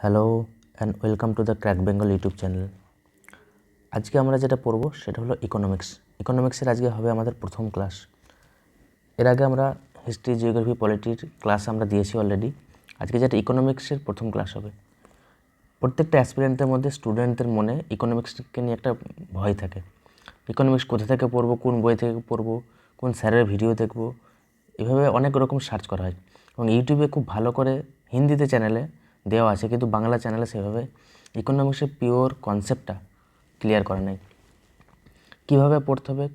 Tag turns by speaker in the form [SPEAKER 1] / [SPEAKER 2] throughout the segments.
[SPEAKER 1] Hello and welcome to the crack Bengal YouTube channel. আজকে আমরা যেটা পড়বো সেটা হলো ইকোনমিক্সের আজকে হবে আমাদের প্রথম ক্লাস। এর আগে আমরা হিস্ট্রি, জিওগ্রাফি, পলিটির ক্লাস আমরা দিয়েছি অলরেডি। আজকে যেটা ইকোনমিক্সের প্রথম ক্লাস হবে। প্রত্যেকটা অ্যাসপিরেন্টের মধ্যে, স্টুডেন্টদের মনে ইকোনমিক্সকে নিয়ে একটা ভয় থাকে। ইকোনমিক্স কোথা থেকে পড়বো, কোন বই থেকে পড়বো, কোন স্যারের ভিডিও দেখবো, এভাবে অনেক রকম সার্চ করা হয়। এবং ইউটিউবে খুব ভালো করে হিন্দিতে চ্যানেলে দেওয়া আছে, কিন্তু বাংলা চ্যানেলে সেভাবে ইকোনমিক্সের পিওর কনসেপ্টটা ক্লিয়ার করা নেই। কীভাবে পড়তে হবে,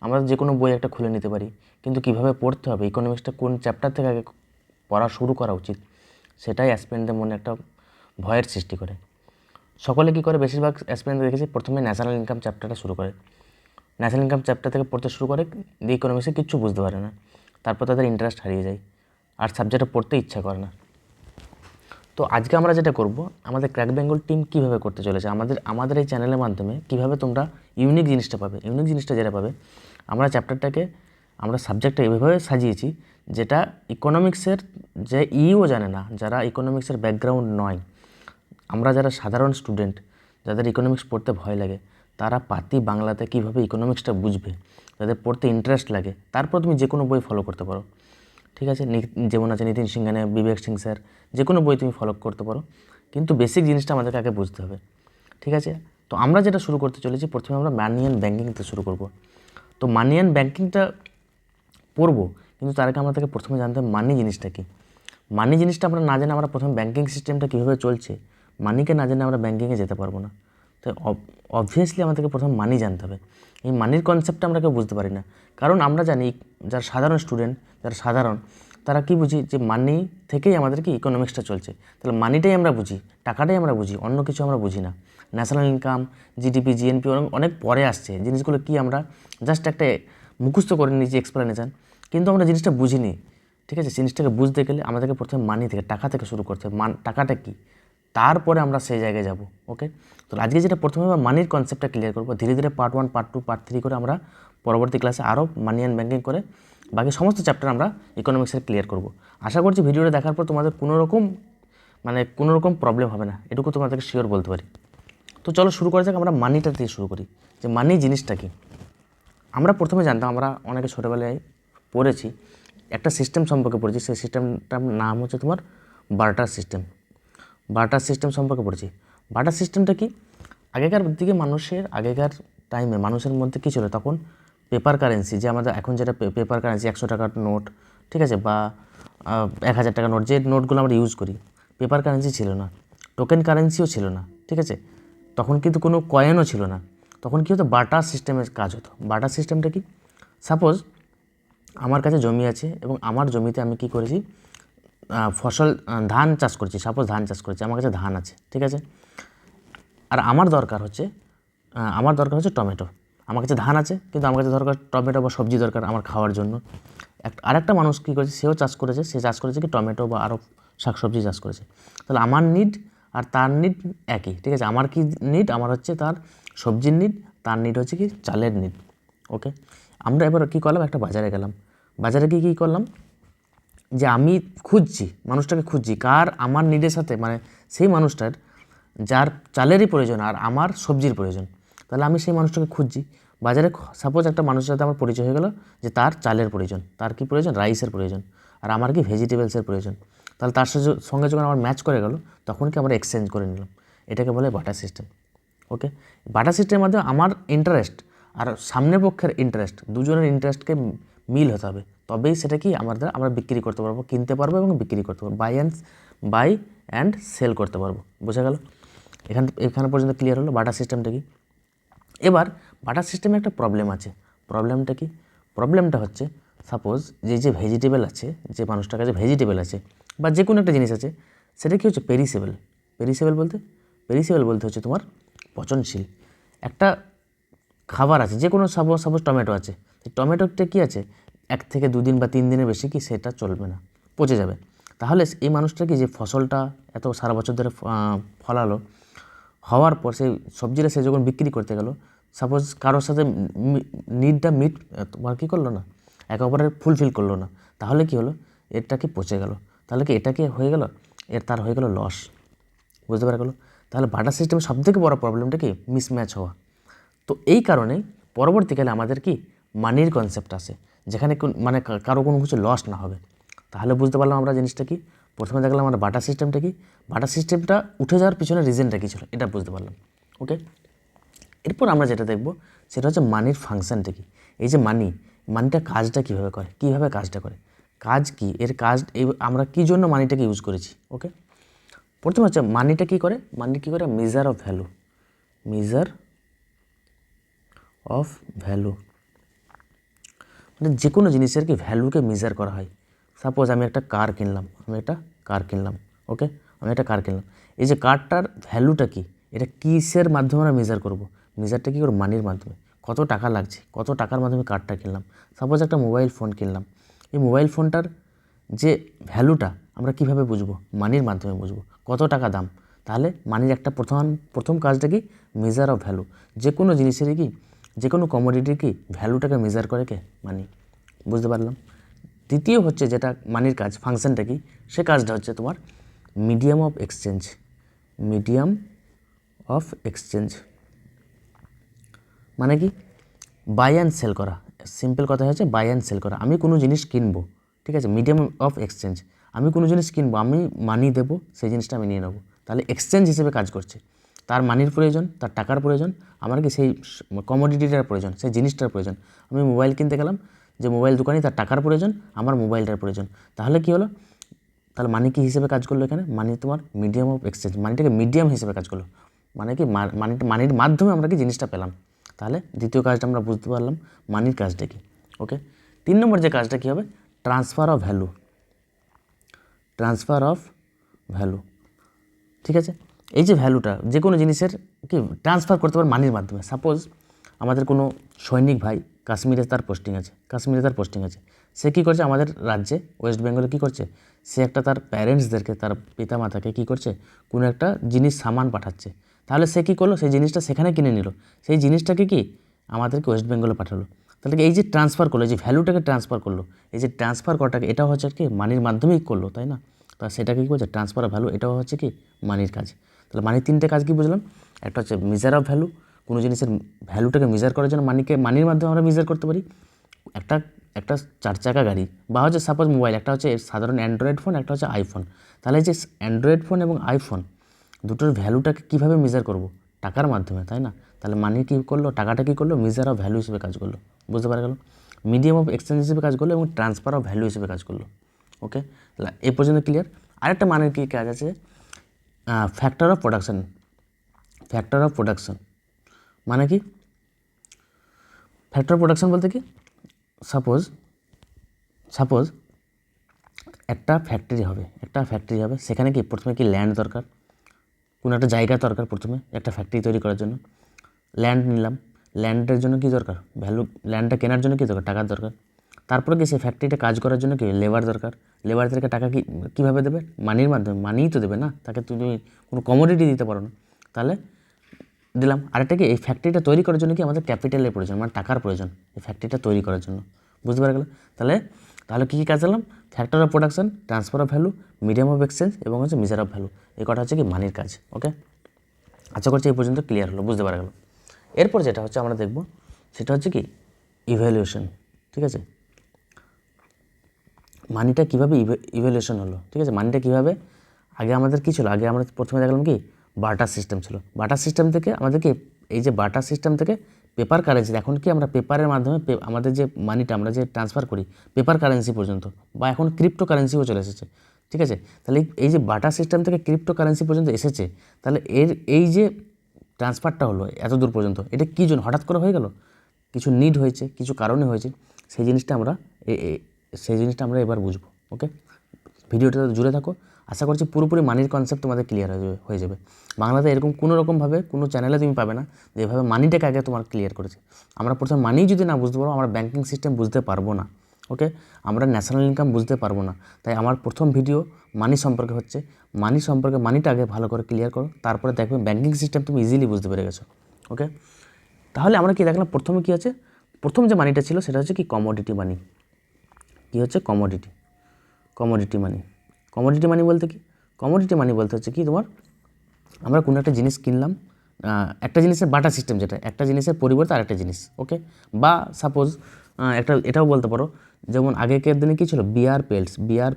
[SPEAKER 1] আমরা যে কোনো বই একটা খুলে নিতে পারি, কিন্তু কীভাবে পড়তে হবে, ইকোনমিক্সটা কোন চ্যাপ্টার থেকে আগে পড়া শুরু করা উচিত, সেটাই অ্যাসপিরেন্টদের মনে একটা ভয়ের সৃষ্টি করে। সকলে কী করে, বেশিরভাগ অ্যাসপিরেন্ট দেখেছি প্রথমে ন্যাশনাল ইনকাম চ্যাপ্টারটা শুরু করে। ন্যাশনাল ইনকাম চ্যাপ্টার থেকে পড়তে শুরু করে, দিয়ে ইকোনমিক্সে কিচ্ছু বুঝতে পারে না। তারপর তাদের ইন্টারেস্ট হারিয়ে যায়, আর সাবজেক্টটা পড়তে ইচ্ছা করে না। তো আজকে আমরা যেটা করব, আমাদের ক্র্যাক বেঙ্গল টিম কীভাবে করতে চলেছে, আমাদের এই চ্যানেলের মাধ্যমে কীভাবে তোমরা ইউনিক জিনিসটা পাবে। ইউনিক জিনিসটা যেটা পাবে, আমরা চ্যাপ্টারটাকে, আমরা সাবজেক্টটা এভাবে সাজিয়েছি যেটা ইকোনমিক্সের যে ইও জানে না, যারা ইকোনমিক্সের ব্যাকগ্রাউন্ড নয়, আমরা যারা সাধারণ স্টুডেন্ট, যাদের ইকোনমিক্স পড়তে ভয় লাগে, তারা পাতি বাংলাতে কীভাবে ইকোনমিক্সটা বুঝবে, যাদের পড়তে ইন্টারেস্ট লাগে, তারপর তুমি যে কোনো বই ফলো করতে পারো। ঠিক আছে, যেমন আছে নিতিন সিংহানে, বিবেক সিং স্যার, যে কোনো বই তুমি ফলো করতে পারো, কিন্তু বেসিক জিনিসটা আমাদেরকে আগে বুঝতে হবে। ঠিক আছে, তো আমরা যেটা শুরু করতে চলেছি, প্রথমে আমরা মানি অ্যান্ড ব্যাঙ্কিংতে শুরু করব। তো মানি অ্যান্ড ব্যাঙ্কিংটা পড়বো, কিন্তু তার আগে আমাদেরকে প্রথমে জানতে হবে মানি জিনিসটা কী। মানি জিনিসটা আমরা না জেনে, আমরা প্রথমে ব্যাঙ্কিং সিস্টেমটা কীভাবে চলছে, মানিকে না জেনে আমরা ব্যাঙ্কিংয়ে যেতে পারবো না। তো অবভিয়াসলি আমাদেরকে প্রথম মানি জানতে হবে। এই মানির কনসেপ্টটা আমরা কেউ বুঝতে পারি না, কারণ আমরা জানি যারা সাধারণ স্টুডেন্ট, যারা সাধারণ, তারা কি বুঝি যে মানি থেকেই আমাদের কি ইকোনমিক্সটা চলছে। তাহলে মানিটাই আমরা বুঝি, টাকাটাই আমরা বুঝি, অন্য কিছু আমরা বুঝি না। ন্যাশনাল ইনকাম, জিডিপি, জিএনপি অনেক পরে আসছে জিনিসগুলো, কি আমরা জাস্ট একটা মুখস্থ করে নিয়েছি এক্সপ্লেনেশন, কিন্তু আমরা জিনিসটা বুঝিনি। ঠিক আছে, জিনিসটাকে বুঝতে গেলে আমাদেরকে প্রথমে মানি থেকে, টাকা থেকে শুরু করতে হবে। টাকাটা কী, তারপরে আমরা সেই জায়গায় যাব। ওকে, তো আজকে যেটা প্রথমে আমরা মানির কনসেপ্টটা ক্লিয়ার করবো, ধীরে ধীরে পার্ট 1, পার্ট 2, পার্ট 3 করে আমরা পরবর্তী ক্লাসে আরও মানি অ্যান্ড ব্যাঙ্কিং করে বাকি সমস্ত চ্যাপ্টার আমরা ইকোনমিক্সের ক্লিয়ার করব। আশা করছি ভিডিওটা দেখার পর তোমাদের কোনো রকম প্রবলেম হবে না, এটুকু তোমাদেরকে শিওর বলতে পারি। তো চলো শুরু করা যাক, আমরা মানিটা দিয়ে শুরু করি, যে মানি জিনিসটা কী। আমরা প্রথমে জানতাম, আমরা অনেকে ছোটোবেলায় পড়েছি, একটা সিস্টেম সম্পর্কে পড়েছি, সেই সিস্টেমটার নাম হচ্ছে তোমার বার্টার সিস্টেম। বার্টার সিস্টেম সম্পর্কে পড়েছি। বার্টার সিস্টেমটা কি, আগেকার টাইমে মানুষের মধ্যে কী ছিল, তখন পেপার কারেন্সি, যে আমাদের এখন যেটা পেপার কারেন্সি, 100 টাকার নোট, ঠিক আছে, বা 1000 টাকার নোট, যে নোটগুলো আমরা ইউজ করি, পেপার কারেন্সি ছিল না, টোকেন কারেন্সিও ছিল না। ঠিক আছে, তখন কিন্তু কোনো কয়েনও ছিল না। তখন কী হতো, বার্টার সিস্টেমের কাজ হতো। বার্টার সিস্টেমটা কি, সাপোজ আমার কাছে জমি আছে এবং আমার জমিতে আমি কী করেছি, ধান চাষ করছি। সাপোজ ধান চাষ করছি, আমার কাছে ধান আছে, ঠিক আছে, আর আমার দরকার হচ্ছে টমেটো। আমার কাছে ধান আছে, কিন্তু আমার কাছে দরকার টমেটো বা সবজি দরকার আমার খাওয়ার জন্য। আরেকটা মানুষ কী করেছে, সে চাষ করেছে কি টমেটো বা আরও শাকসবজি চাষ করেছে। তাহলে আমার নিড আর তার নিড একই। ঠিক আছে, আমার কি নিড, আমার হচ্ছে তার সবজির নিড, তার নিড হচ্ছে কি চালের নিড। ওকে, আমরা এবার কী করলাম, একটা বাজারে গেলাম, বাজারে গিয়ে কী করলাম, যে আমি মানুষটাকে খুঁজছি কার আমার নিডের সাথে, মানে সেই মানুষটার যার চালেরই প্রয়োজন আর আমার সবজির প্রয়োজন। তাহলে আমি সেই মানুষটাকে খুঁজছি বাজারে। সাপোজ একটা মানুষের সাথে আমার পরিচয় হয়ে গেলো যে তার চালের প্রয়োজন, তার কি প্রয়োজন, রাইসের প্রয়োজন, আর আমার কি ভেজিটেবলসের প্রয়োজন। তাহলে তার সঙ্গে যখন আমার ম্যাচ করে গেল, তখন কি আমরা এক্সচেঞ্জ করে নিলাম। এটাকে বলে বার্টার সিস্টেম। ওকে, বার্টার সিস্টেমের মাধ্যমে আমার ইন্টারেস্ট আর সামনের পক্ষের ইন্টারেস্ট, দুজনের ইন্টারেস্টকে মিল হতে হবে, তবেই সেটা কি আমরা বিক্রি করতে পারবো, কিনতে পারবো এবং বিক্রি করতে পারবো, বাই অ্যান্ড সেল করতে পারবো। বোঝা গেল? এখানে পর্যন্ত ক্লিয়ার হলো বার্টার সিস্টেমটা কি। এবার বার্টার সিস্টেমে একটা প্রবলেম আছে। প্রবলেমটা কি, প্রবলেমটা হচ্ছে সাপোজ যে ভেজিটেবল আছে, যে মানুষটার কাছে ভেজিটেবল আছে বা যে কোনো একটা জিনিস আছে, সেটা কি হচ্ছে পেরিসেবল। পেরিসেবল বলতে হচ্ছে তোমার পচনশীল। একটা খাবার আছে, যে কোনো সাপোজ টমেটো আছে, টমেটোটা কি আছে, 1 থেকে 2 দিন বা 3 দিনের বেশি কি সেটা চলবে না, পচে যাবে। তাহলে এই মানুষটা কি, যে ফসলটা এত সারা বছর ধরে ফলালো, হওয়ার পর সেই সবজিটা সে যখন বিক্রি করতে গেল, সাপোজ কারোর সাথে নিডটা তোমার কী করলো না, একে অপরের ফুলফিল করলো না, তাহলে কি হলো, এটা কি পচে গেল। তাহলে কি এটা কি হয়ে গেল, তার হয়ে গেল লস। বুঝতে পারা গেলো। তাহলে বার্টার সিস্টেমের সবথেকে বড় প্রবলেমটা কি? মিসম্যাচ হওয়া। তো এই কারণেই পরবর্তীকালে আমাদের কি মানির কনসেপ্ট আসে, যেখানে মানে কারো কোনো কিছু লস না হবে। তাহলে বুঝতে পারলাম আমরা জিনিসটা কি। প্রথমে দেখলাম আমরা বার্টার সিস্টেমটা কি, বার্টার সিস্টেমটা উঠে যাওয়ার পিছনে রিজনটা কী ছিল এটা বুঝতে পারলাম। ওকে, এরপর আমরা যেটা দেখব সেটা হচ্ছে মানির ফাংশানটা কি। এই যে মানিটা কাজটা কীভাবে করে, কীভাবে কাজটা করে, কাজ কি, এর কাজ আমরা কী জন্য মানিটাকে ইউজ করেছি। ওকে, প্রথমে হচ্ছে মানিটা কী করে, measure of value, measure of value মানে যে কোনো জিনিসের কি ভ্যালুকে মেজার করা হয়। সাপোজ আমি একটা কার কিনলাম, ওকে, আমি একটা কার কিনলাম, এই যে কারটার ভ্যালুটা কি, এটা কিসের মাধ্যমে আমরা মেজার করব, মেজারটা কী করব, মানির মাধ্যমে। কত টাকা লাগছে, কত টাকার মাধ্যমে কারটা কিনলাম। সাপোজ একটা মোবাইল ফোন কিনলাম, এই মোবাইল ফোনটার যে ভ্যালুটা আমরা কিভাবে বুঝবো, মানির মাধ্যমে বুঝবো, কত টাকা দাম। তাহলে মানির একটা প্রথম কাজটা কি, মেজার অফ ভ্যালু। যে কোনো জিনিসেরই কি, যে কোনো কমোডিটির কি ভ্যালুটাকে মেজার করে কে, মানি। বুঝতে পারলাম। দ্বিতীয় হচ্ছে যেটা মানির কাজ, ফাংশনটা কি, সে কাজটা হচ্ছে তোমার medium of exchange, medium of exchange মানে কি, বাই অ্যান্ড সেল করা। সিম্পল কথা হচ্ছে বাই অ্যান্ড সেল করা। আমি কোনো জিনিস কিনবো, ঠিক আছে, মিডিয়াম অফ এক্সচেঞ্জ, আমি কোনো জিনিস কিনবো, আমি মানি দেবো, সেই জিনিসটা আমি নিয়ে নেবো। তাহলে এক্সচেঞ্জ হিসেবে কাজ করছে। তার মানির প্রয়োজন, তার টাকার প্রয়োজন, আমার কি সেই কমোডিটিটার প্রয়োজন, সেই জিনিসটার প্রয়োজন। আমি মোবাইল কিনতে গেলাম, যে মোবাইল দোকানি তার টাকার প্রয়োজন, আমার মোবাইলটার প্রয়োজন। তাহলে কি হলো, তাহলে মানি কি হিসেবে কাজ করলো এখানে, মানি তোমার মিডিয়াম অফ এক্সচেঞ্জ, মানিটাকে মিডিয়াম হিসেবে কাজ করলো। মানে কি মানির মাধ্যমে আমরা কি জিনিসটা পেলাম। তাহলে দ্বিতীয় কাজটা আমরা বুঝতে পারলাম মানির কাজটা কি। ওকে, 3 নম্বর যে কাজটা কী হবে, transfer of value, transfer of value. ঠিক আছে, এই যে ভ্যালুটা যে কোনো জিনিসের কি ট্রান্সফার করতে পারে মানির মাধ্যমে। সাপোজ আমাদের কোনো সৈনিক ভাই কাশ্মীরে তার পোস্টিং আছে, সে কী করছে, আমাদের রাজ্যে ওয়েস্ট বেঙ্গলে কী করছে, সে একটা তার প্যারেন্টসদেরকে, তার পিতামাতাকে কী করছে, কোনো একটা জিনিস সামান পাঠাচ্ছে। তাহলে সে কী করলো, সেই জিনিসটা সেখানে কিনে নিল, সেই জিনিসটাকে কি আমাদেরকে ওয়েস্ট বেঙ্গলে পাঠালো। তাহলে এই যে ট্রান্সফার করলো, এই যে ভ্যালুটাকে ট্রান্সফার করলো, এই যে ট্রান্সফার করাটাকে, এটা হচ্ছে কি মানির মাধ্যমেই করলো, তাই না। তা সেটাকে কী করছে, ট্রান্সফার অফ ভ্যালু, এটাও হচ্ছে কি মানির কাজ। তাহলে মানির 3টে কাজ কি বুঝলাম, একটা হচ্ছে মেজার অফ ভ্যালু, কোনো জিনিসের ভ্যালুটাকে মেজার করার জন্য মানির মাধ্যমে আমরা মেজার করতে পারি। একটা 4 চাকা গাড়ি বা হচ্ছে সাপোজ মোবাইল, একটা হচ্ছে সাধারণ অ্যান্ড্রয়েড ফোন, একটা হচ্ছে আইফোন। তাহলে যে অ্যান্ড্রয়েড ফোন এবং আইফোন দুটোর ভ্যালুটাকে কীভাবে মেজার করব, টাকার মাধ্যমে, তাই না। তাহলে মানি কী করলো, টাকাটা কী করলো, মেজার অফ ভ্যালু হিসেবে কাজ করলো। বুঝতে পারা গেল, মিডিয়াম অফ এক্সচেঞ্জ হিসেবে কাজ করলো এবং ট্রান্সফার অফ ভ্যালু হিসেবে কাজ করলো। ওকে, তাহলে এই পর্যন্ত ক্লিয়ার। আরেকটা মানের কী কাজ আছে, factor of production, factor of production মানে কি, ফ্যাক্টর অফ প্রোডাকশন বলতে কি, সাপোজ একটা ফ্যাক্টরি হবে, সেখানে কি প্রথমে কি ল্যান্ড দরকার, কোনো একটা জায়গা দরকার, প্রথমে একটা ফ্যাক্টরি তৈরি করার জন্য ল্যান্ড নিলাম, ল্যান্ডের জন্য কী দরকার, ল্যান্ডটা কেনার জন্য কী দরকার, টাকার দরকার। তারপরে কি সেই ফ্যাক্টরিটা কাজ করার জন্য কি লেবার দরকার, লেবারদেরকে টাকা কীভাবে দেবে, মানির মাধ্যমে, মানিই তো দেবে না, তাকে তুমি কোনো কমোডিটি দিতে পারো না। তাহলে দিলাম। আরেকটা কি, এই ফ্যাক্টরিটা তৈরি করার জন্য কি আমাদের ক্যাপিটালের প্রয়োজন, মানে টাকার প্রয়োজন এই ফ্যাক্টরিটা তৈরি করার জন্য। বুঝতে পারা গেল। তাহলে কী কাজ দিলাম, factor of production, transfer of value, medium of exchange এবং হচ্ছে মেজার অফ ভ্যালু। এই কটা হচ্ছে কি মানির কাজ। ওকে, আশা করছি এই পর্যন্ত ক্লিয়ার হলো, বুঝতে পারা গেল। এরপর যেটা হচ্ছে আমরা দেখব সেটা হচ্ছে কি ইভ্যালুয়েশন। ঠিক আছে, মানিটা কীভাবে ইভ্যালুয়েশন হলো, ঠিক আছে, মানিটা কীভাবে, আগে আমাদের কী ছিল, আগে আমরা প্রথমে দেখলাম কি বার্টার সিস্টেম ছিল, বার্টার সিস্টেম থেকে আমাদেরকে এই যে বার্টার সিস্টেম থেকে পেপার কারেন্সি, এখন কি আমরা পেপারের মাধ্যমে আমাদের যে মানিটা আমরা যে ট্রান্সফার করি পেপার কারেন্সি পর্যন্ত, বা এখন ক্রিপ্টো কারেন্সিও চলে এসেছে। ঠিক আছে, তাহলে এই যে বার্টার সিস্টেম থেকে ক্রিপ্টো কারেন্সি পর্যন্ত এসেছে, তাহলে এই যে ট্রান্সফারটা হলো এত দূর পর্যন্ত, এটা কী জন্য হঠাৎ করে হয়ে গেল, কিছু নিড হয়েছে, কিছু কারণে হয়েছে, সেই জিনিসটা আমরা এবার বুঝবো। ওকে, ভিডিওটা জুড়ে থাকো, আশা করছি পুরোপুরি মানির কনসেপ্ট তোমাদের ক্লিয়ার হয়ে যাবে। বাংলাতে এরকম কোনো রকমভাবে কোনো চ্যানেলে তুমি পাবে না যে এভাবে মানিটাকে আগে তোমার ক্লিয়ার করেছে। আমরা প্রথমে মানি যদি না বুঝতে পারবো, আমরা ব্যাঙ্কিং সিস্টেম বুঝতে পারবো না। ওকে, আমরা ন্যাশনাল ইনকাম বুঝতে পারবো না। তাই আমার প্রথম ভিডিও মানি সম্পর্কে হচ্ছে, মানিটা আগে ভালো করে ক্লিয়ার করো, তারপরে দেখবে ব্যাঙ্কিং সিস্টেম তুমি ইজিলি বুঝতে পেরে গেছো। ওকে, তাহলে আমরা কি দেখলাম, প্রথমে কী আছে, প্রথম যে মানিটা ছিল সেটা হচ্ছে কি কমোডিটি মানি। কী হচ্ছে, কমোডিটি মানি বলতে কি, কমোডিটি মানি বলতে হচ্ছে কি তোমার আমরা কোনো একটা জিনিস কিনলাম, একটা জিনিসের বাটা সিস্টেম, যেটা একটা জিনিসের পরিবর্তে আরেকটা জিনিস, ওকে। বা সাপোজ এটাও বলতে পারো, যেমন আগেকার দিনে কী ছিল, বিয়ার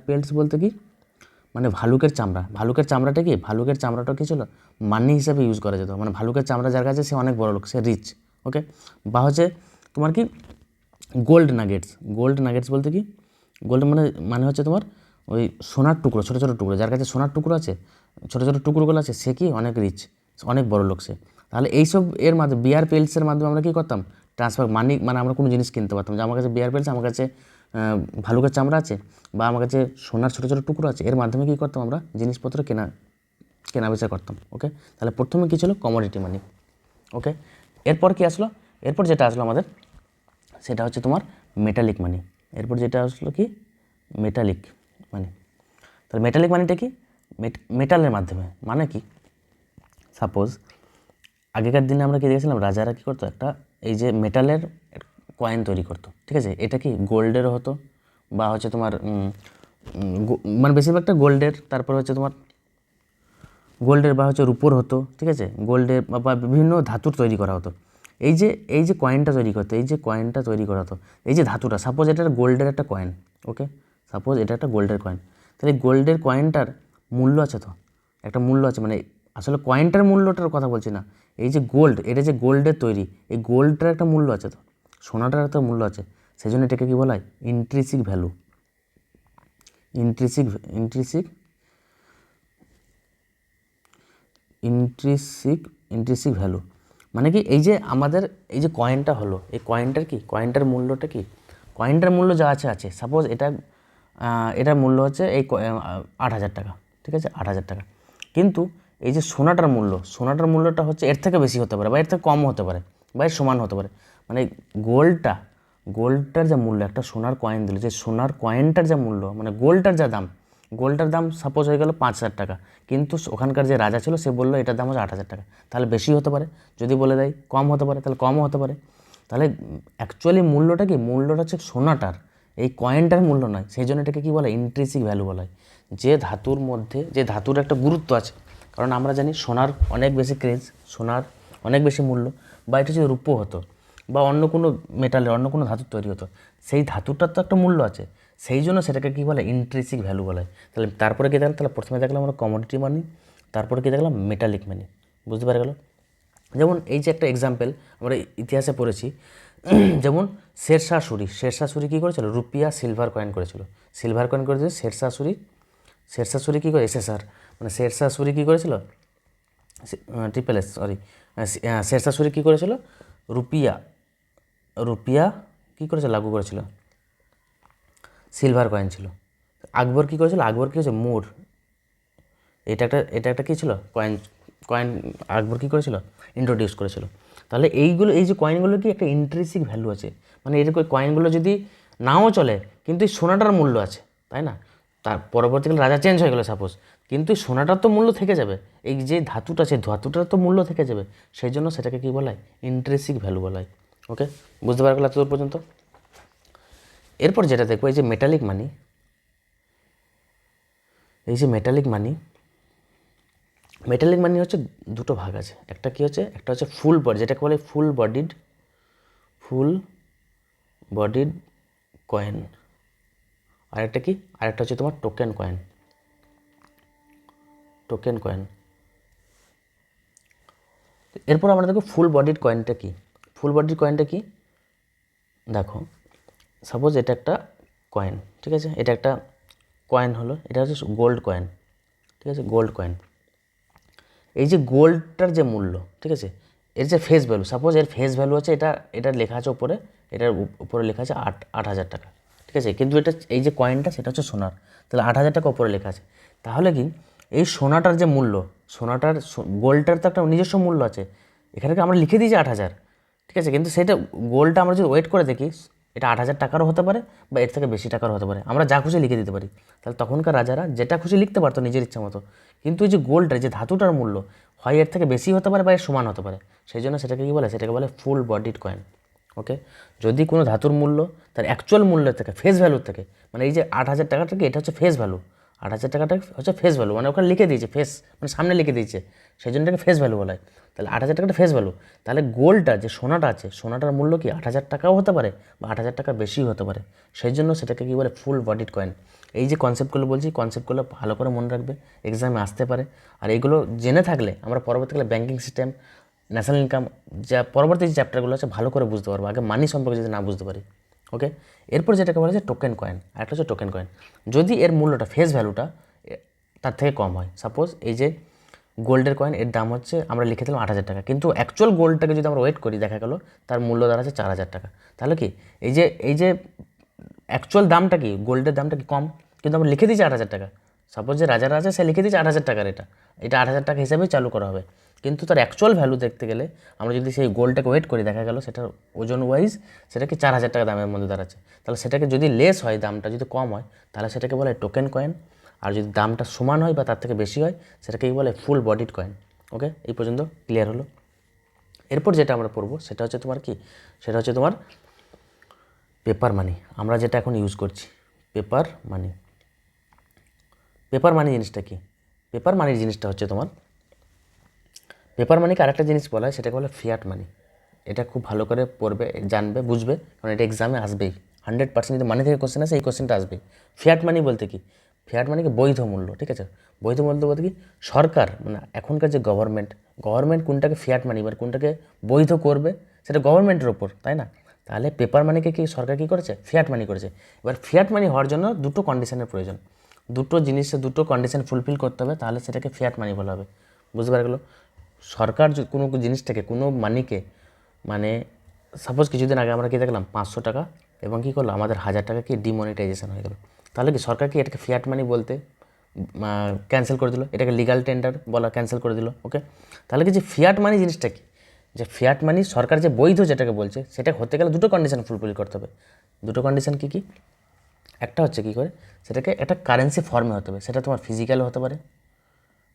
[SPEAKER 1] পেল্টস বলতে কি মানে ভালুকের চামড়া। ভালুকের চামড়াটা কি, ভালুকের চামড়াটা কী ছিল, মানি হিসাবে ইউজ করা যেত, মানে ভালুকের চামড়া যার কাছে সে অনেক বড় লোক, সে রিচ, ওকে। বা হচ্ছে তোমার কি গোল্ড নাগেটস বলতে কি, গোল্ড মানে হচ্ছে তোমার ওই সোনার টুকরো, ছোটো ছোটো টুকরো, যার কাছে সোনার টুকরো আছে, ছোটো ছোটো টুকরোগুলো আছে, সে কি অনেক রিচ, অনেক বড় লোক সে। তাহলে এইসব এর মাধ্যমে বিয়ার পেলসের মাধ্যমে আমরা কী করতাম, ট্রান্সফার মানি, মানে আমরা কোনো জিনিস কিনতে পারতাম, যে আমার কাছে বিয়ার পেলস, আমার কাছে ভালুকের চামড়া আছে, বা আমার কাছে সোনার ছোটো ছোটো টুকরো আছে, এর মাধ্যমে কী করতাম আমরা জিনিসপত্র কেনা বেচা করতাম, ওকে। তাহলে প্রথমে কী ছিল, কমোডিটি মানি, ওকে। এরপর কি আসলো, এরপর যেটা আসলো আমাদের, সেটা হচ্ছে তোমার মেটালিক মানি। এরপর যেটা আসলো কি, মেটালিক মানি। তাহলে মেটালিক মানিটা কি, মেটালের মাধ্যমে, মানে কি, সাপোজ আগেকার দিনে আমরা কি দেখেছিলাম, রাজারা কী করতো, একটা এই যে মেটালের কয়েন তৈরি করতো, ঠিক আছে। এটা কি গোল্ডেরও হতো, বা হচ্ছে তোমার মানে বেশিরভাগটা গোল্ডের, তারপর হচ্ছে তোমার গোল্ডের বা হচ্ছে রূপোর হতো, ঠিক আছে, গোল্ডের বা বিভিন্ন ধাতুর তৈরি করা হতো। এই যে কয়েনটা তৈরি করতো, এই যে কয়েনটা তৈরি করা হতো, এই যে ধাতুটা, সাপোজ এটা গোল্ডের একটা কয়েন, ওকে, সাপোজ এটা একটা গোল্ডের কয়েন, তাহলে গোল্ডের কয়েনটার মূল্য আছে, তো একটা মূল্য আছে, মানে আসলে কয়েনটার মূল্যটার কথা বলছি না, এই যে গোল্ড, এটা যে গোল্ডের তৈরি, এই গোল্ডটার একটা মূল্য আছে, তো সোনাটার একটা মূল্য আছে, সেই জন্য এটাকে কী বলা হয়, intrinsic value, intrinsic intrinsic intrinsic value. মানে কি, এই যে আমাদের এই যে কয়েনটা হলো, এই কয়েনটার কি, কয়েনটার মূল্যটা কি, কয়েনটার মূল্য যা আছে সাপোজ এটার মূল্য হচ্ছে এই 8,000 টাকা, ঠিক আছে, 8,000 টাকা। কিন্তু এই যে সোনাটার মূল্যটা হচ্ছে এর থেকে বেশি হতে পারে, বা এর থেকে কম হতে পারে, বা এর সমান হতে পারে। মানে গোল্ডটার যা মূল্য, একটা সোনার কয়েন দিল, যে সোনার কয়েনটার যা মূল্য, মানে গোল্ডটার দাম সাপোজ হয়ে গেল 5,000 টাকা, কিন্তু ওখানকার যে রাজা ছিল সে বললো এটার দাম হচ্ছে 8,000 টাকা, তাহলে বেশি হতে পারে। যদি বলে দেয় কম হতে পারে, তাহলে কমও হতে পারে। তাহলে অ্যাকচুয়ালি মূল্যটা কি, মূল্যটা হচ্ছে সোনাটার, এই কয়েনটার মূল্য নয়। সেই জন্য এটাকে কী বলে, ইন্ট্রিনসিক ভ্যালু বলা হয়। যে ধাতুর মধ্যে, যে ধাতুর একটা গুরুত্ব আছে, কারণ আমরা জানি সোনার অনেক বেশি ক্রেজ, সোনার অনেক বেশি মূল্য, বা এটা যদি রূপো হতো, বা অন্য কোনো মেটালের, অন্য কোনো ধাতুর তৈরি হতো, সেই ধাতুটার তো একটা মূল্য আছে, সেই জন্য সেটাকে কী বলে, ইন্ট্রিনসিক ভ্যালু বলা হয়। তাহলে তারপরে কী দেখলাম, তাহলে প্রথমে দেখলাম আমরা কমোডিটি মানি, তারপরে কী দেখলাম, মেটালিক মানি, বুঝতে পারা গেল। যেমন এই যে একটা এক্সাম্পল আমরা ইতিহাসে পড়েছি, যেমন শেরশাহ সুরি কী করেছিল, রুপিয়া সিলভার কয়েন করেছিল, শেরশাহ সুরি কী করে, মানে শেরশাহ সুরি কী করেছিল, শেরশাহ সুরি কী করেছিল, রুপিয়া কী করেছিল, লাগু করেছিল, সিলভার কয়েন ছিল। আকবর কী করেছিল, মোর, এটা একটা কী ছিল, কয়েন আকবর কী করেছিল, ইন্ট্রোডিউস করেছিল। তাহলে এই যে কয়েনগুলোর কি একটা ইন্ট্রিনসিক ভ্যালু আছে, মানে এরকম কয়েনগুলো যদি নাও চলে, কিন্তু এই সোনাটার মূল্য আছে, তাই না। তার পরবর্তীকালে রাজা চেঞ্জ হয়ে গেলো সাপোজ, কিন্তু সোনাটার তো মূল্য থেকে যাবে, এই যে ধাতুটা, সেই ধাতুটার তো মূল্য থেকে যাবে, সেই জন্য সেটাকে কী বলা হয়, ইন্ট্রিনসিক ভ্যালু বলা হয়, ওকে। বুঝতে পারবে এতদূর পর্যন্ত। এরপর যেটা দেখবো, এই যে মেটালিক মানি, মেটালিক মানি হচ্ছে দুটো ভাগ আছে, একটা হচ্ছে ফুল বডি, যেটাকে বলে ফুল বডিড কয়েন, আরেকটা হচ্ছে তোমার টোকেন কয়েন। এরপর আমরা দেখো ফুল বডিড কয়েনটা কি, দেখো সাপোজ এটা একটা কয়েন, ঠিক আছে, এটা একটা কয়েন হলো, এটা হচ্ছে গোল্ড কয়েন, ঠিক আছে, গোল্ড কয়েন। এই যে গোল্ডটার যে মূল্য, ঠিক আছে, এর যে ফেস ভ্যালু, সাপোজ এর ফেস ভ্যালু আছে, এটা লেখা আছে উপরে, এটার উপরে লেখা আছে 8,000 টাকা, ঠিক আছে, কিন্তু এটা এই যে কয়েনটা সেটা হচ্ছে সোনার, তাহলে 8,000 টাকা উপরে লেখা আছে। তাহলে কি এই সোনাটার যে মূল্য, গোল্ডটার তো একটা নিজস্ব মূল্য আছে, এখানে আমরা লিখে দিয়েছি 8,000, ঠিক আছে, কিন্তু সেটা গোল্ডটা আমরা যদি ওয়েট করে দেখি, এটা 8,000 টাকারও হতে পারে, বা এর থেকে বেশি টাকারও হতে পারে, আমরা যা খুশি লিখে দিতে পারি। তাহলে তখনকার রাজারা যেটা খুশি লিখতে পারতো নিজের ইচ্ছা মতো, কিন্তু এই যে গোল্ডের যে ধাতুটার মূল্য হয় এর থেকে বেশি হতে পারে, বা এর সমান হতে পারে, সেই জন্য সেটাকে বলে ফুল বডিড কয়েন, ওকে। যদি কোনো ধাতুর মূল্য তার অ্যাকচুয়াল মূল্যের থেকে, ফেস ভ্যালুর থেকে, মানে এই যে 8,000 টাকা থেকে, এটা হচ্ছে ফেস ভ্যালু, 8,000 টাকাটা হচ্ছে ফেস ভ্যালু, মানে ওখানে লিখে দিয়েছে ফেস, মানে সামনে লিখে দিয়েছে, সেই জন্য এটাকে ফেস ভ্যালু বলা হয়। তাহলে 8,000 টাকাটা ফেস ভ্যালু। তাহলে গোল্ডটা যে সোনাটা আছে, সোনাটার মূল্য কি 8,000 টাকাও হতে পারে বা 8,000 টাকা বেশিও হতে পারে, সেই জন্য সেটাকে কী বলে, ফুল বডিড কয়েন। এই যে কনসেপ্টগুলো বলছি, কনসেপ্টগুলো ভালো করে মনে রাখবে, এক্সামে আসতে পারে। আর এইগুলো জেনে থাকলে আমরা পরবর্তীকালে ব্যাঙ্কিং সিস্টেম, ন্যাশনাল ইনকাম, যা পরবর্তী যে চ্যাপ্টারগুলো আছে ভালো করে বুঝতে পারবো, আগে মানি সম্পর্কে যদি না বুঝতে পারি। ওকে, এরপর যেটাকে বলা যায় টোকেন কয়েন, আর একটা হচ্ছে টোকেন কয়েন। যদি এর মূল্যটা, ফেস ভ্যালুটা তার থেকে কম হয়, সাপোজ এই যে গোল্ডের কয়েন, এর দাম হচ্ছে আমরা লিখে দিলাম 8,000 টাকা, কিন্তু অ্যাকচুয়াল গোল্ডটাকে যদি আমরা ওয়েট করি, দেখা গেলো তার মূল্য দাঁড়াচ্ছে 4,000 টাকা। তাহলে কি এই যে অ্যাকচুয়াল দামটা কি, গোল্ডের দামটা কি কম, কিন্তু আমরা লিখে দিয়েছি 8,000 টাকা। সাপোজ যে রাজারা আছে, সে লিখে দিয়েছে 8,000 টাকার, এটা 8,000 টাকা হিসাবেই চালু করা হবে, কিন্তু তার অ্যাকচুয়াল ভ্যালু দেখতে গেলে আমরা যদি সেই গোল্ডটাকে ওয়েট করি, দেখা গেল সেটার ওজন ওয়াইজ সেটাকে 4,000 টাকা দামের মধ্যে দাঁড়াচ্ছে। তাহলে সেটাকে যদি লেস হয়, দামটা যদি কম হয়, তাহলে সেটাকে বলে টোকেন কয়েন। আর যদি দামটা সমান হয় বা তার থেকে বেশি হয়, সেটাকে বলে ফুল বডিড কয়েন। ওকে, এই পর্যন্ত ক্লিয়ার হলো। এরপর যেটা আমরা পড়বো সেটা হচ্ছে তোমার কি, সেটা হচ্ছে তোমার পেপার মানি। আমরা যেটা এখন ইউজ করছি, পেপার মানি। পেপার মানি জিনিসটা কি? পেপার মানির জিনিসটা হচ্ছে তোমার, পেপার মানিকে আরেকটা জিনিস বলা হয়, সেটাকে বলে ফিয়াট মানি। এটা খুব ভালো করে পড়বে, জানবে, বুঝবে, কারণ এটা এক্সামে আসবেই 100%। যদি মানি থেকে কোশ্চেন আসে, এই কোশ্চেনটা আসবেই। ফিয়াট মানি বলতে কি? ফিয়াট মানিকে বৈধ মূল্য, ঠিক আছে? বৈধ মূল্য বলতে কি, সরকার মানে এখনকার যে গভর্নমেন্ট কোনটাকে ফিয়াট মানি বা কোনটাকে বৈধ করবে, সেটা গভর্নমেন্টের ওপর, তাই না? তাহলে পেপার মানিকে কি সরকার কী করেছে? ফিয়াট মানি করেছে। এবার ফিয়াট মানি হওয়ার জন্য দুটো কন্ডিশনের প্রয়োজন, দুটো জিনিসে দুটো কন্ডিশন ফুলফিল করতে হবে, তাহলে সেটাকে ফিয়াট মানি বলা হবে। বুঝতে পারা গেলো? সরকার কোনো জিনিসটাকে, কোনো মানিকে, মানে সাপোজ কিছুদিন আগে আমরা কী দেখলাম, 500 টাকা এবং কী করলো, আমাদের 1,000 টাকা কি ডিমনিটাইজেশন হয়ে গেল। তাহলে কি সরকার কি এটাকে ফিয়াট মানি বলতে ক্যান্সেল করে দিল, এটাকে লিগাল টেন্ডার বলা ক্যান্সেল করে দিল। ওকে, তাহলে কি যে ফিয়াট মানি জিনিসটা কি, যে ফিয়াট মানি সরকার যে বৈধ যেটাকে বলছে, সেটা হতে গেলে দুটো কন্ডিশন ফুলফিল করতে হবে। দুটো কন্ডিশন কী কী? একটা হচ্ছে কী করে, সেটাকে একটা কারেন্সি ফর্মে হতে হবে, সেটা তোমার ফিজিক্যালও হতে পারে,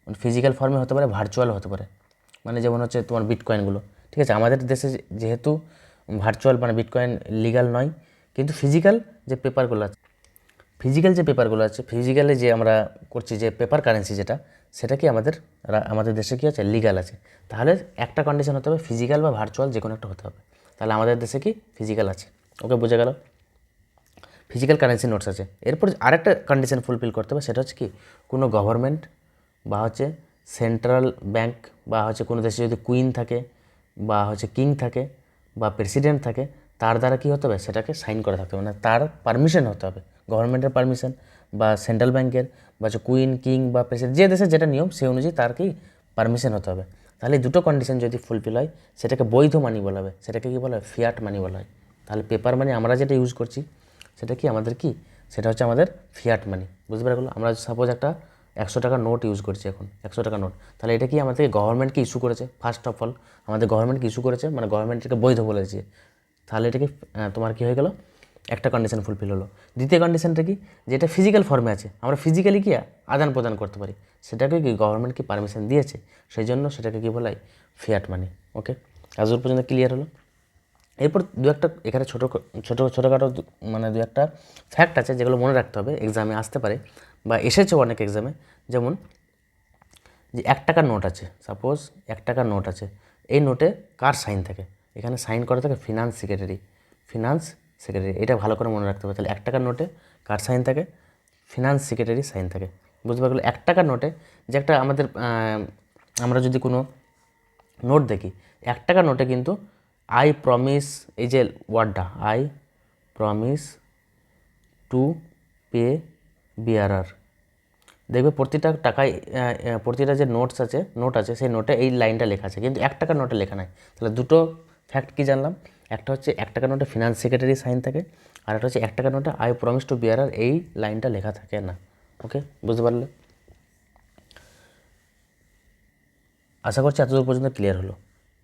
[SPEAKER 1] মানে ফিজিক্যাল ফর্মে হতে পারে, ভার্চুয়ালও হতে পারে। মানে যেমন হচ্ছে তোমার বিটকয়েনগুলো, ঠিক আছে? আমাদের দেশে যেহেতু ভার্চুয়াল মানে বিটকয়েন লিগাল নয়, কিন্তু ফিজিক্যাল যে পেপারগুলো আছে, ফিজিক্যালে যে আমরা করছি যে পেপার কারেন্সি যেটা, সেটা কি আমাদের দেশে কী আছে, লিগাল আছে। তাহলে একটা কন্ডিশন হতে হবে, ফিজিক্যাল বা ভার্চুয়াল যে কোনো একটা হতে হবে। তাহলে আমাদের দেশে কি ফিজিক্যাল আছে। ওকে, বোঝা গেল? ফিজিক্যাল কারেন্সি নোটস আছে। এরপর আরেকটা কন্ডিশন ফুলফিল করতে হবে, সেটা হচ্ছে কি, কোনো গভর্নমেন্ট বা হচ্ছে সেন্ট্রাল ব্যাংক বা হচ্ছে কোনো দেশে যদি কুইন থাকে বা হচ্ছে কিং থাকে বা প্রেসিডেন্ট থাকে, তার দ্বারা কী হতে হবে, সেটাকে সাইন করা থাকতে হবে, মানে তার পারমিশন হতে হবে, গভর্নমেন্টের পারমিশন বা সেন্ট্রাল ব্যাংকের বা হচ্ছে কুইন, কিং বা প্রেসিডেন্ট, যে দেশের যেটা নিয়ম সেই অনুযায়ী তার কি পারমিশন হতে হবে। তাহলে দুটো কন্ডিশন যদি ফুলফিল হয়, সেটাকে বৈধ মানি বলা হবে, সেটাকে কী বলা হয়, ফিয়াট মানি বলা হয়। তাহলে পেপার মানি আমরা যেটা ইউজ করছি, সেটা কি আমাদের কি, সেটা হচ্ছে আমাদের ফিয়াট মানি। বুঝতে পারা গেলো? আমরা সাপোজ একটা 100 টাকার নোট ইউজ করছি এখন, 100 টাকার নোট, তাহলে এটা কি আমাদের গভর্নমেন্টকে ইস্যু করেছে, ফার্স্ট অফ অল আমাদের গভর্নমেন্টকে ইস্যু করেছে, মানে গভর্নমেন্ট এটাকে বৈধ বলেছে। তাহলে এটাকে তোমার কী হয়ে গেল, একটা কন্ডিশন ফুলফিল হলো। দ্বিতীয় কন্ডিশনটা কি, যেটা ফিজিক্যাল ফর্মে আছে, আমরা ফিজিক্যালি কি আদান প্রদান করতে পারি, সেটাকে কি গভর্নমেন্ট কি পারমিশন দিয়েছে, সেই জন্য সেটাকে কি বলা হয়, ফিয়াট মানি। ওকে, আজ পর্যন্ত ক্লিয়ার হলো? এরপর দু একটা এখানে ছোটোখাটো মানে দু একটা ফ্যাক্ট আছে, যেগুলো মনে রাখতে হবে, এক্সামে আসতে পারে বা এসেছেও অনেক এক্সামে। যেমন যে 1 টাকার নোট আছে, সাপোজ 1 টাকার নোট আছে, এই নোটে কার সাইন থাকে? এখানে সাইন করা থাকে ফিনান্স সেক্রেটারি। এটা ভালো করে মনে রাখতে হবে। তাহলে 1 টাকার নোটে কার সাইন থাকে? ফিনান্স সেক্রেটারি সাইন থাকে। বুঝতে পারলে? 1 টাকার নোটে যে একটা আমাদের আমরা যদি কোনো নোট দেখি, 1 টাকার নোটে কিন্তু আই প্রমিস, এই যে ওয়ার্ডটা, I promise to pay bearer, দেখবে প্রতিটা টাকায় প্রতিটা যে নোট আছে সেই নোটে এই লাইনটা লেখা আছে, কিন্তু 1 টাকার নোটে লেখা নাই। তাহলে দুটো ফ্যাক্ট কী জানলাম, একটা হচ্ছে 1 টাকার নোটে ফিনান্স সেক্রেটারি সাইন থাকে, আর একটা হচ্ছে 1 টাকার নোটে আই প্রমিস টু বিয়ারার, এই লাইনটা লেখা থাকে না। ওকে, বুঝতে পারলে? আশা করছি এতদূর পর্যন্ত ক্লিয়ার হলো।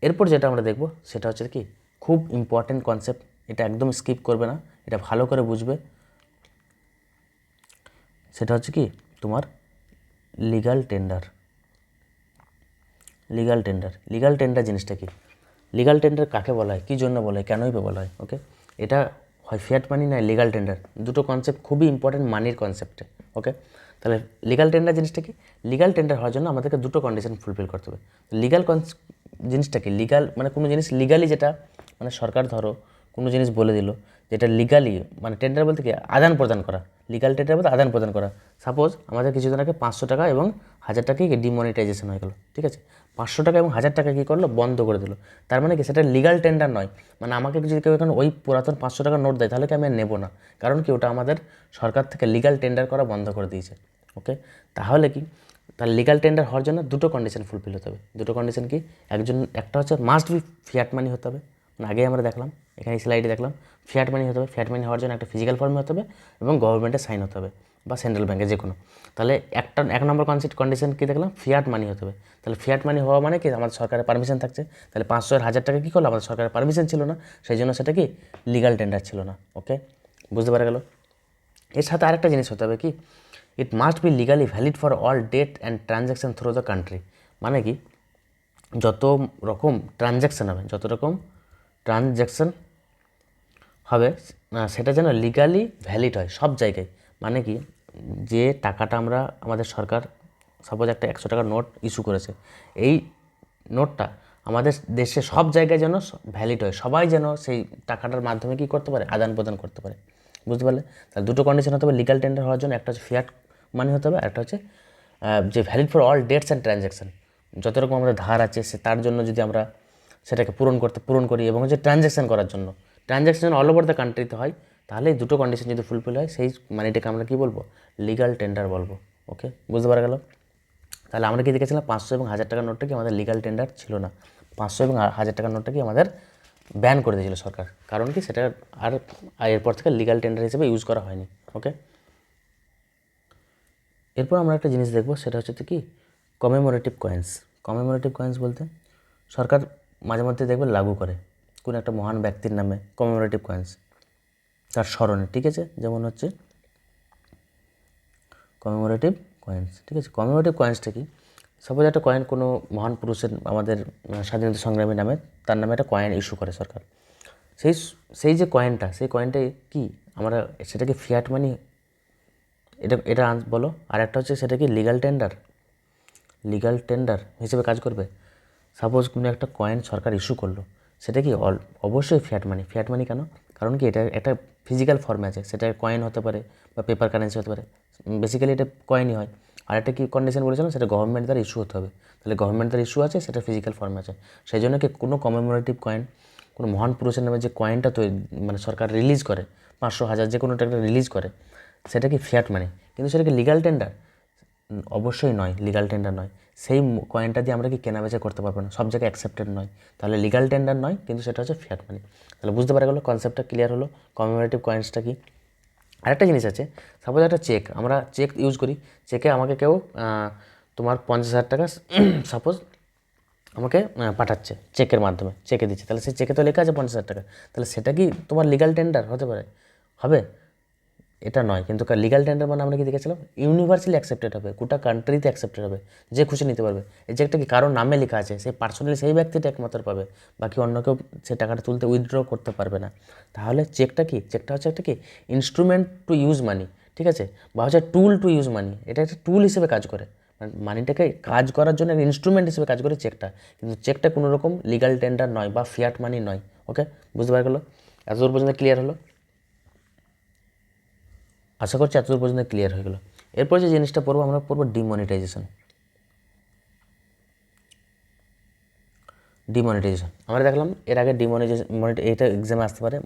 [SPEAKER 1] এরপর যেটা আমরা দেখব সেটা হচ্ছে কি, খুব ইম্পর্টেন্ট কনসেপ্ট, এটা একদম স্কিপ করবে না, এটা ভালো করে বুঝবে। সেটা হচ্ছে কি তোমার লিগাল টেন্ডার। লিগাল টেন্ডার জিনিসটা কি? লিগাল টেন্ডার কাকে বলা হয়, কী জন্য বলা হয়, কেনই বা বলা হয়? ওকে, এটা হয় ফিয়াট মানি না লিগাল টেন্ডার, দুটো কনসেপ্ট খুবই ইম্পর্টেন্ট মানির কনসেপ্টে। ওকে, তাহলে লিগাল টেন্ডার জিনিসটা কি? লিগাল টেন্ডার হওয়ার জন্য আমাদেরকে দুটো কন্ডিশন ফুলফিল করতে হবে। লিগাল জিনিসটা কি? লিগাল মানে কোনো জিনিস লিগালি, যেটা মানে সরকার ধরো কোনো জিনিস বলে দিল যেটা লিগালি, মানে টেন্ডার বলতে কি আদান প্রদান করা, লিগাল টেন্ডার বলতে আদান প্রদান করা। সাপোজ আমাদের কিছুদিন আগে 500 টাকা এবং 1000 টাকা ডিমনিটাইজেশন হয়ে গেল, ঠিক আছে? 500 টাকা এবং 1000 টাকা কী করলো? বন্ধ করে দিল। তার মানে কি সেটা লিগাল টেন্ডার নয়। মানে আমাকে যদি কেউ এখানে ওই পুরাতন 500 টাকার নোট দেয় তাহলে কি আমি আর নেবো না, কারণ কি ওটা আমাদের সরকার থেকে লিগাল টেন্ডার করা বন্ধ করে দিয়েছে। ওকে, তাহলে কি তার লিগাল টেন্ডার হওয়ার জন্য দুটো কন্ডিশন ফুলফিল হতে হবে। দুটো কন্ডিশন কি? একটা হচ্ছে মাস্ট বি ফিয়াট মানি হতে হবে, মানে আগেই আমরা দেখলাম, এখানে স্লাইডে দেখলাম ফিয়াট মানি হতে হবে। ফিয়াট মানি হওয়ার জন্য একটা ফিজিক্যাল ফর্মে হতে হবে এবং গভর্নমেন্টের সাইন হতে হবে বা সেন্ট্রাল ব্যাঙ্কে যে কোনো। তাহলে এক নম্বর কন্ডিশন কী দেখলাম? ফিয়াট মানি হতে হবে। তাহলে ফিয়াট মানি হওয়া মানে কি? আমাদের সরকারের পারমিশন থাকছে। তাহলে 500 আর 1000 টাকা কী করলো? আমাদের সরকারের পারমিশন ছিল না, সেই জন্য সেটা কি লিগাল টেন্ডার ছিল না। ওকে, বুঝতে পারা গেল? এর সাথে আরেকটা জিনিস হতে হবে কি? It must be legally valid for all debt and transaction through the country. মানে কি? যত রকম ট্রানজ্যাকশান হবে, সেটা যেন লিগালি ভ্যালিড হয় সব জায়গায়। মানে কি? যে টাকাটা আমাদের সরকার সাপোজ একটা 100 টাকার নোট ইস্যু করেছে, এই নোটটা আমাদের দেশে সব জায়গায় যেন ভ্যালিড হয়, সবাই যেন সেই টাকাটার মাধ্যমে কী করতে পারে? আদান প্রদান করতে পারে। বুঝতে পারলে? তাহলে দুটো কন্ডিশন হতে হবে লিগাল টেন্ডার হওয়ার জন্য। একটা হচ্ছে ফিয়াট মানি হতে হবে, একটা হচ্ছে যে valid for all dates and transaction. যত রকম আমাদের ধার আছে তার জন্য যদি আমরা সেটাকে পূরণ করি, এবং যে ট্রানজ্যাকশান করার জন্য, ট্রানজ্যাকশান অল ওভার দ্য কান্ট্রিতে হয়, তাহলে এই দুটো কন্ডিশন যদি ফুলফিল হয় সেই মানিটাকে আমরা কী বলবো? লিগাল টেন্ডার বলবো। ওকে, বুঝতে পারা গেল? তাহলে আমরা কি দেখেছিলাম? 500 এবং 1000 টাকার নোটটা কি আমাদের লিগাল টেন্ডার ছিল না। 500 এবং 1000 টাকার নোটটা কি আমাদের ব্যান করে দিয়েছিল সরকার, কারণ কি সেটা আর এরপর থেকে লিগাল টেন্ডার হিসেবে ইউজ করা হয়নি। ওকে, এরপর আমরা একটা জিনিস দেখব, সেটা হচ্ছে কি কমেমোরেটিভ কয়েন্স। কমেমোরেটিভ কয়েন্স বলতে সরকার মাঝে মধ্যে দেখবে লাগু করে কোনো একটা মহান ব্যক্তির নামে কমেমোরেটিভ কয়েন্স, তার স্মরণে, ঠিক আছে? যেমন হচ্ছে কমেমোরেটিভ কয়েন্স, ঠিক আছে? কমেমোরেটিভ কয়েন্সটা কি? সাপোজ একটা কয়েন কোনো মহান পুরুষের, আমাদের স্বাধীনতা সংগ্রামীর নামে, তার নামে একটা কয়েন ইস্যু করে সরকার। সেই যে কয়েনটা, সেই কয়েনটাই কি আমরা সেটাকে ফিয়াট মানি, এটা বলো। আর একটা হচ্ছে সেটা কি লিগাল টেন্ডার হিসেবে কাজ করবে। সাপোজ কোনো একটা কয়েন সরকার ইস্যু করলো, সেটা কি অবশ্যই ফিয়াট মানি কেন? কারণ কি এটা একটা ফিজিক্যাল ফর্মে আছে, সেটা কয়েন হতে পারে বা পেপার কারেন্সি হতে পারে, বেসিক্যালি এটা কয়েনই হয়। আর একটা কি কন্ডিশন বলেছিলাম? সেটা গভর্নমেন্ট দ্বারা ইস্যু হতে হবে। তাহলে গভর্নমেন্ট দ্বারা ইস্যু আছে, সেটা ফিজিক্যাল ফর্মে আছে, সেই জন্য কি কোনো কমেমোরেটিভ কয়েন, কোনো মহান পুরুষের নামে যে কয়েনটা তৈরি মানে সরকার রিলিজ করে, 500, 1000 যে কোনো একটা রিলিজ করে, সেটা কি ফিয়াট মানি। কিন্তু সেটা কি লিগাল টেন্ডার? অবশ্যই নয়, লিগাল টেন্ডার নয়। সেই কয়েনটা দিয়ে আমরা কি কেনাবেচা করতে পারবো না, সব জায়গায় অ্যাকসেপ্টেড নয়, তাহলে লিগাল টেন্ডার নয়, কিন্তু সেটা হচ্ছে ফিয়াট মানি। তাহলে বুঝতে পারা গেলো, কনসেপ্টটা ক্লিয়ার হলো কমেমোরেটিভ কয়েন্সটা কি। আরেকটা জিনিস আছে, সাপোজ একটা চেক, আমরা চেক ইউজ করি, চেকে আমাকে কেউ তোমার 50,000 টাকা সাপোজ আমাকে পাঠাচ্ছে চেকের মাধ্যমে, চেকে দিচ্ছে, তাহলে সেই চেকে তো লেখা আছে 50,000 টাকা, তাহলে সেটা কি তোমার লিগাল টেন্ডার হতে পারে? হবে? এটা নয়। কিন্তু লিগাল টেন্ডার মানে আমরা কি দেখেছিলাম? ইউনিভার্সালি অ্যাকসেপ্টেড হবে, গোটা কান্ট্রিতে অ্যাকসেপ্টেড হবে, যে খুশি নিতে পারবে। এই যে একটা কি কারোর নামে লেখা আছে, সেই পার্সোনালি সেই ব্যক্তিটা একমাত্র পাবে, বাকি অন্য কেউ সেই টাকাটা তুলতে উইথড্র করতে পারবে না। তাহলে চেকটা কি? চেকটা হচ্ছে একটা কি ইনস্ট্রুমেন্ট টু ইউজ মানি, ঠিক আছে? বা হচ্ছে টুল টু ইউজ মানি, এটা একটা টুল হিসেবে কাজ করে, মানিটাকে কাজ করার জন্য একটা ইনস্ট্রুমেন্ট হিসেবে কাজ করে চেকটা। কিন্তু চেকটা কোনো রকম লিগাল টেন্ডার নয় বা ফিয়াট মানি নয়। ওকে, বুঝতে পারা গেলো? এতদূর পর্যন্ত ক্লিয়ার হলো? আশা করছি এতদূর পর্যন্ত ক্লিয়ার হয়ে গেলো। এরপর যে জিনিসটা পড়বো, আমরা পড়বো ডিমনিটাইজেশন। আমরা দেখলাম এর আগে এটা এক্সামে আসতে পারে।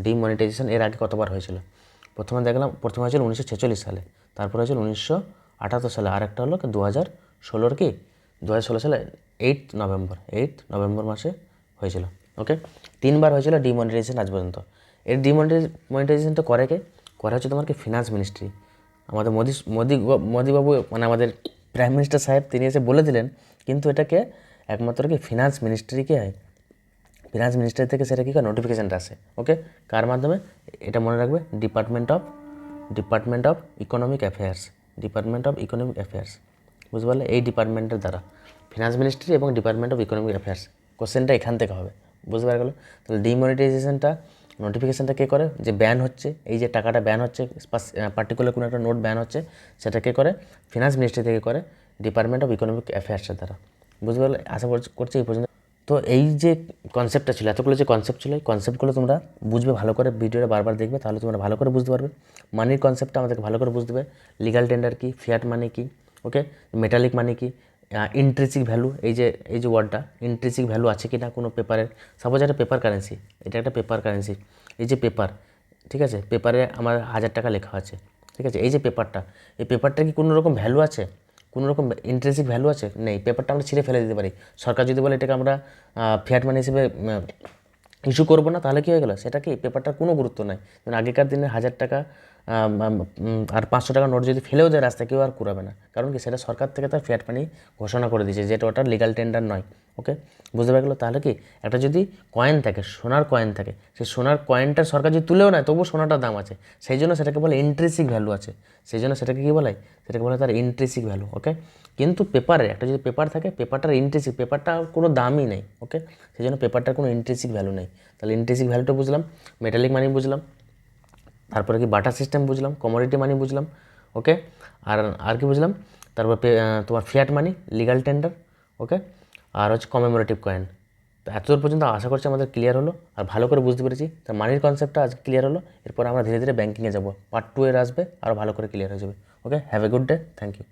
[SPEAKER 1] ডিমনিটাইজেশন এর আগে কতবার হয়েছিল? প্রথমে হয়েছিল 1946 সালে, তারপরে হয়েছিল 1978 সালে, আর একটা হলো 2016 কি 2016 সালে 8 নভেম্বর মাসে হয়েছিল। ওকে, 3বার হয়েছিল ডিমনিটাইজেশন আজ পর্যন্ত। এর ডিমনিটাইজেশনটা করে হচ্ছে তোমার কি ফিনান্স মিনিস্ট্রি। আমাদের মোদিবাবু মানে আমাদের প্রাইম মিনিস্টার সাহেব তিনি এসে বলে দিলেন, কিন্তু এটাকে একমাত্র কি ফিনান্স মিনিস্ট্রিকে হয়, ফিনান্স মিনিস্ট্রি থেকে সেটা কী করে নোটিফিকেশানটা আসে। ওকে, কার মাধ্যমে? এটা মনে রাখবে, ডিপার্টমেন্ট অফ ইকোনমিক অ্যাফেয়ার্স, বুঝতে পারলে? এই ডিপার্টমেন্টের দ্বারা, ফিনান্স মিনিস্ট্রি এবং ডিপার্টমেন্ট অফ ইকোনমিক অ্যাফেয়ার্স। কোশ্চেনটা এখান থেকে হবে, বুঝতে পারা গেলো? তাহলে ডিমনিটাইজেশনটা নোটিফিকেশানটা কে করে? যে ব্যান হচ্ছে, এই যে টাকাটা ব্যান হচ্ছে, পার্টিকুলার কোনো একটা নোট ব্যান হচ্ছে, সেটা কে করে? ফিনান্স মিনিস্ট্রি থেকে করে, ডিপার্টমেন্ট অফ ইকোনমিক অ্যাফেয়ার্সের দ্বারা। বুঝতে পারলে? আশা করছি এই পর্যন্ত। তো এই যে কনসেপ্টটা ছিল, এতগুলো যে কনসেপ্ট ছিল, এই কনসেপ্টগুলো তোমরা বুঝবে ভালো করে, ভিডিওটা বারবার দেখবে, তাহলে তোমরা ভালো করে বুঝতে পারবে। মানির কনসেপ্টটা আমাদেরকে ভালো করে বুঝতে হবে। লিগাল টেন্ডার কী, ফিয়াট মানি কী, ওকে, মেটালিক মানি কী, ইন্ট্রিনসিক ভ্যালু, এই যে ওয়ার্ডটা, ইন্ট্রিনসিক ভ্যালু আছে কি না কোনো পেপারের। সাপোজ একটা পেপার কারেন্সি, এটা একটা পেপার কারেন্সি, এই যে পেপার, ঠিক আছে, পেপারে আমার 1000 টাকা লেখা আছে, ঠিক আছে, এই যে পেপারটা, এই পেপারটা কি কোনো রকম ভ্যালু আছে? কোনো রকম ইন্ট্রিনসিক ভ্যালু আছে? নেই। পেপারটা আমরা ছিঁড়ে ফেলে দিতে পারি। সরকার যদি বলে এটাকে আমরা ফিয়াট মানি হিসেবে ইস্যু করবো না, তাহলে কী হয়ে গেলো? সেটা কি, পেপারটার কোনো গুরুত্ব নাই। যেমন আগেকার দিনে 1000 টাকা আর 500 টাকা নোট যদি ফেলেও দেয় রাস্তায়, কেউ আর কুড়াবে না। কারণ কি, সেটা সরকার থেকে তার ফিয়াট মানি ঘোষণা করে দিয়েছে, যেটা ওটা লিগাল টেন্ডার নয়। ওকে, বুঝতে পারা গেলো? তাহলে কি, একটা যদি কয়েন থাকে, সোনার কয়েন থাকে, সেই সোনার কয়েনটা সরকার যদি তুলেও নেয়, তবুও সোনাটার দাম আছে, সেই জন্য সেটাকে বলে ইন্ট্রিনসিক ভ্যালু আছে। সেই জন্য সেটাকে কী বলে? সেটাকে বলে তার ইন্ট্রিনসিক ভ্যালু। ওকে, কিন্তু পেপারে একটা যদি পেপার থাকে, পেপারটার ইন্ট্রিনসিক, পেপারটা কোনো দামই নেই। ওকে, সেই জন্য পেপারটার কোনো ইন্ট্রিনসিক ভ্যালু নেই। তাহলে ইন্ট্রিনসিক ভ্যালুটা বুঝলাম, মেটালিক মানি বুঝলাম, তারপরে কি বাটার সিস্টেম বুঝলাম, কমোডিটি মানি বুঝলাম। ওকে, আর কি বুঝলাম? তারপর তোমার ফিয়াট মানি, লিগাল টেন্ডার, ওকে, আর হচ্ছে কমেমোরেটিভ কয়েন। তো এতদূর পর্যন্ত আশা করছি আমাদের ক্লিয়ার হলো আর ভালো করে বুঝতে পেরেছি। তার মানির কনসেপ্টটা আজকে ক্লিয়ার হলো। এরপর আমরা ধীরে ধীরে ব্যাঙ্কিংয়ে যাবো, পার্ট 2 এর আসবে, আরও ভালো করে ক্লিয়ার হয়ে যাবে। Okay, have a good day, thank you.